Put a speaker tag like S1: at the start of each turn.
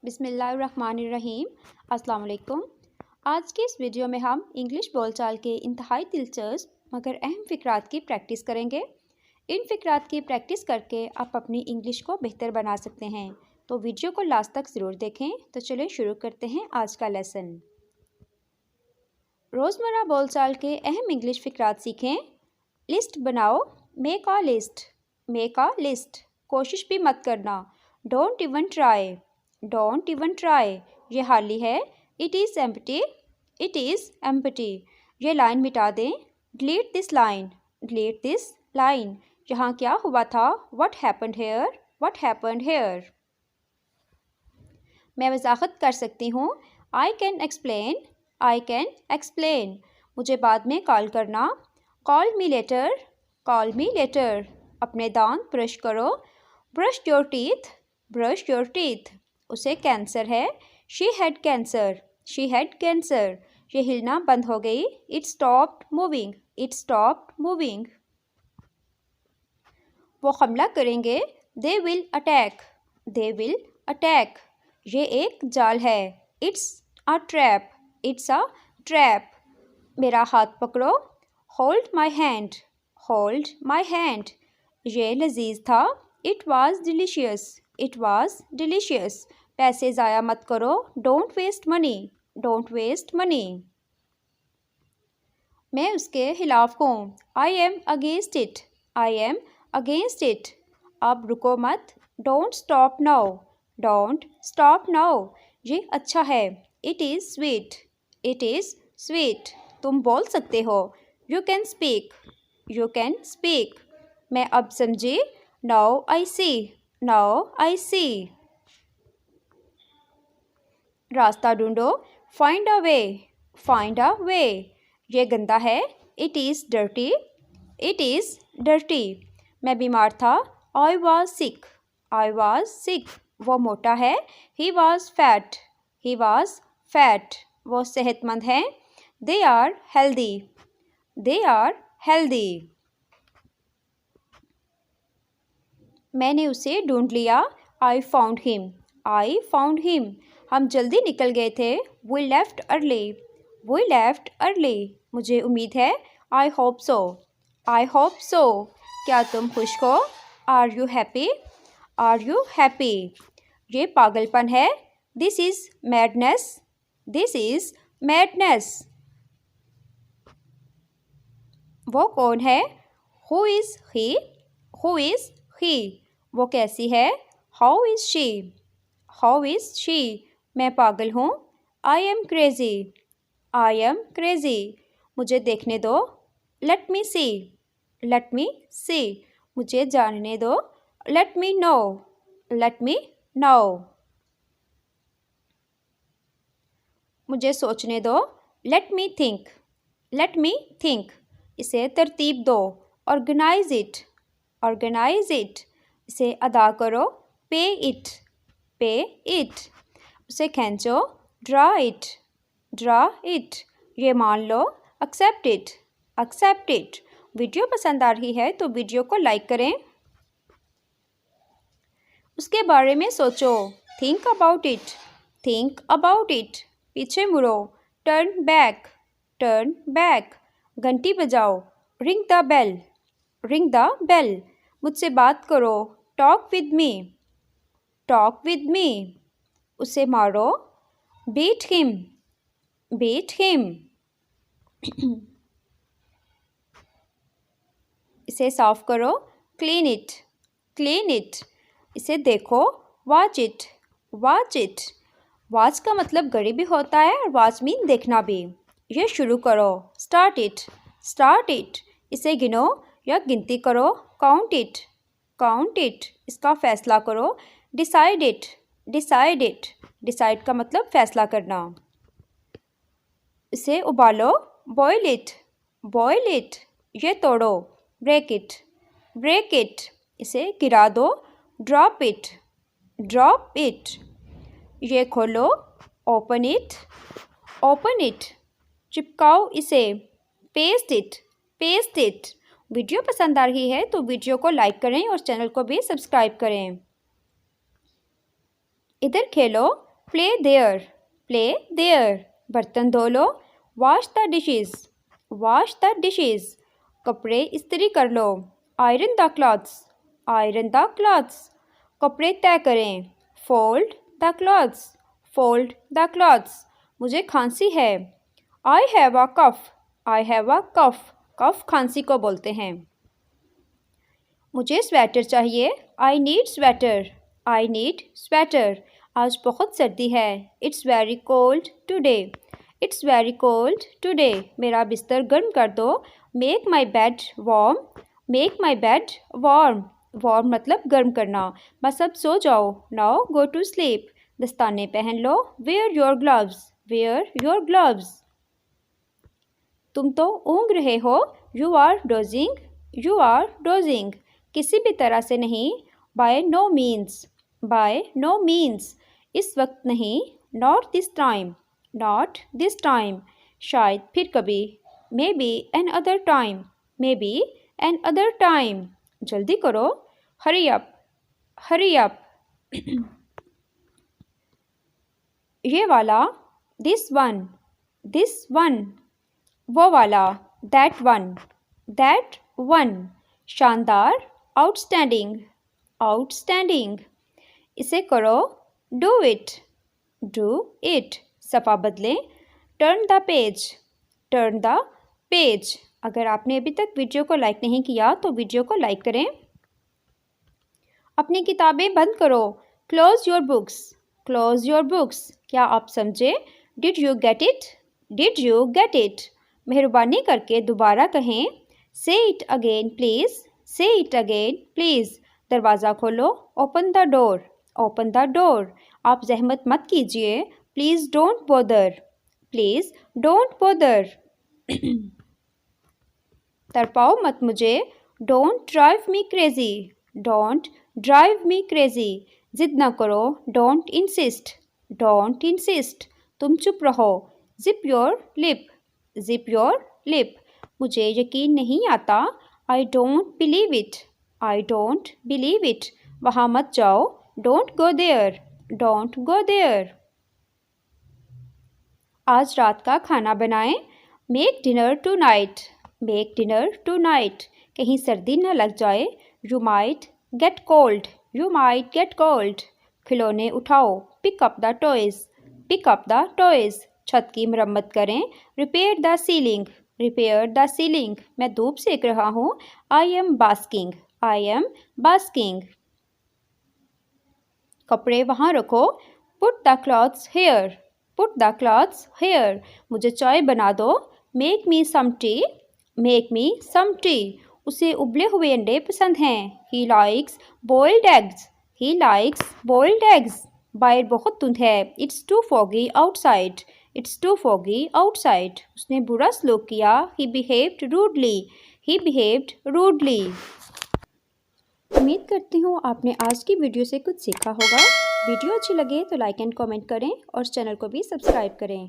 S1: बिस्मिल्लाहिर्रहमानिर्रहीम। अस्सलाम वालेकुम। आज की इस वीडियो में हम इंग्लिश बोलचाल के इंतहाई दिलचस्प मगर अहम फ़िक्रात की प्रैक्टिस करेंगे। इन फ़िक्रात की प्रैक्टिस करके आप अपनी इंग्लिश को बेहतर बना सकते हैं, तो वीडियो को लास्ट तक ज़रूर देखें। तो चलिए शुरू करते हैं आज का लेसन। रोज़मर्रा बोलचाल के अहम इंग्लिश फ़िक्रात सीखें। लिस्ट बनाओ, make a list, make a list. कोशिश भी मत करना, don't even try, don't even try. ये खाली है, it is empty, it is empty. ये लाइन मिटा दें, delete this line, delete this line. यहाँ क्या हुआ था, what happened here, what happened here. मैं वजाहत कर सकती हूँ, I can explain, I can explain. मुझे बाद में कॉल करना, call me later, call me letter. अपने दांत ब्रश करो, brush your teeth, brush your teeth. उसे कैंसर है, she had cancer, she had cancer. ये हिलना बंद हो गई, it stopped moving, it stopped moving. वो हमला करेंगे, they will attack, they will attack. ये एक जाल है, it's a trap, it's a trap. मेरा हाथ पकड़ो, hold my hand, hold my hand. ये लजीज था, it was delicious, it was delicious. पैसे ज़ाया मत करो, don't waste money, don't waste money. मैं उसके खिलाफ हूँ, I am against it, I am against it. अब रुको मत, don't stop now, don't stop now. ये अच्छा है, it is sweet, it is sweet. तुम बोल सकते हो, you can speak, you can speak. मैं अब समझी, now I C, now I सी। रास्ता ढूंढो, find a way, find a वे। ये गंदा है, it is dirty, it is dirty. मैं बीमार था, I was sick, I was sick. वो मोटा है, he was fat, he was fat. वो सेहतमंद हैं, they are healthy, they are healthy. मैंने उसे ढूंढ लिया, I found him, I found him. हम जल्दी निकल गए थे, we left early, we left early. मुझे उम्मीद है, I hope so, I hope so. क्या तुम खुश हो, are you happy, are you happy. ये पागलपन है, this is madness, this is madness. वो कौन है, who is he, who is he. वो कैसी है, how is she, how is she. मैं पागल हूँ, I am crazy, I am crazy. मुझे देखने दो, लेट मी सी, लेट मी सी। मुझे जानने दो, let me know, let me know. मुझे सोचने दो, let me think, let me think. इसे तरतीब दो, ऑर्गेनाइज इट, ऑर्गेनाइज इट। इसे अदा करो, पे इट, पे इट। उसे खींचो, ड्रा इट, ड्रा इट। ये मान लो, accept it, accept it. Video पसंद आ रही है तो वीडियो को लाइक करें। उसके बारे में सोचो, think about it, think about it. पीछे मुड़ो, टर्न बैक, टर्न बैक। घंटी बजाओ, ring the bell, ring the bell. मुझसे बात करो, talk with me, talk with me. उसे मारो, बीट हिम, बीट हिम। इसे साफ करो, क्लीन इट, क्लीन इट। इसे देखो, watch it, watch it. Watch का मतलब घड़ी भी होता है और वॉच मीन देखना भी। ये शुरू करो, स्टार्ट इट, स्टार्ट इट। इसे गिनो या गिनती करो, काउंट इट, काउंट इट। इसका फैसला करो, decide it, decide it. Decide का मतलब फैसला करना। इसे उबालो, बॉयल इट, बॉयल इट। ये तोड़ो, ब्रेक इट, ब्रेक इट। इसे गिरा दो, ड्रॉप इट, ड्रॉप इट। ये खोलो, ओपन इट, ओपन इट। चिपकाओ इसे, paste it, paste it. Video पसंद आ रही है तो वीडियो को लाइक करें और चैनल को भी सब्सक्राइब करें। इधर खेलो, प्ले देयर, प्ले देयर। बर्तन धो लो, wash the dishes, wash the dishes. कपड़े इस्त्री कर लो, iron the clothes, iron the clothes. कपड़े तय करें, fold the clothes, fold the clothes. मुझे खांसी है, I have a cough, I have a कफ। कफ खांसी को बोलते हैं। मुझे स्वेटर चाहिए, I need sweater, I need sweater. आज बहुत सर्दी है, it's very cold today, it's very cold today. मेरा बिस्तर गर्म कर दो, make my bed warm, make my bed warm. Warm मतलब गर्म करना। बस अब सो जाओ, नाउ गो टू स्लीप। दस्ताने पहन लो, wear your gloves, wear your gloves. तुम तो ऊँग रहे हो, you are dozing, you are dozing. किसी भी तरह से नहीं, by no means, by no means. इस वक्त नहीं, not this time, not this time. शायद फिर कभी, maybe another time, maybe another time. जल्दी करो, हरी अप, हरी अप। ये वाला, दिस वन, दिस वन। वो वाला, दैट वन, दैट वन। शानदार, आउटस्टैंडिंग, आउटस्टैंडिंग। इसे करो, डू इट, डू इट। सफ़ा बदलें, turn the page, turn the page. अगर आपने अभी तक वीडियो को लाइक नहीं किया तो वीडियो को लाइक करें। अपनी किताबें बंद करो, close your books, close your books. क्या आप समझे? Did you get it, did you get it. मेहरबानी करके दोबारा कहें, say it again please, say it again please. दरवाज़ा खोलो, open the door, open the door. आप जहमत मत कीजिए, please don't bother, please don't bother. तड़पाओ मत मुझे, don't drive me crazy, don't drive me crazy. ज़िद ना करो, डोंट इंसिस्ट, डोंट इंसिस्ट। तुम चुप रहो, zip your lip, zip your lip. मुझे यकीन नहीं आता, I don't believe it, I don't believe it. वहाँ मत जाओ, don't go there, don't go there. आज रात का खाना बनाएं, make dinner tonight, make dinner tonight. कहीं सर्दी न लग जाए, you might get cold, you might get cold. खिलौने उठाओ, pick up the toys, pick up the toys. छत की मरम्मत करें, repair the ceiling, repair the ceiling. मैं धूप सेक रहा हूँ, I am basking, I am basking. कपड़े वहाँ रखो, put the clothes here, put the clothes here. मुझे चाय बना दो, make me some tea, make me some tea. उसे उबले हुए अंडे पसंद हैं, he likes boiled eggs, he likes boiled eggs. बाहर बहुत धुंध है, it's too foggy outside, it's too foggy outside. उसने बुरा सलूक किया, ही बिहेव्ड रूडली, ही बिहेव्ड रूडली। उम्मीद करती हूँ आपने आज की वीडियो से कुछ सीखा होगा। वीडियो अच्छी लगे तो लाइक एंड कमेंट करें और चैनल को भी सब्सक्राइब करें।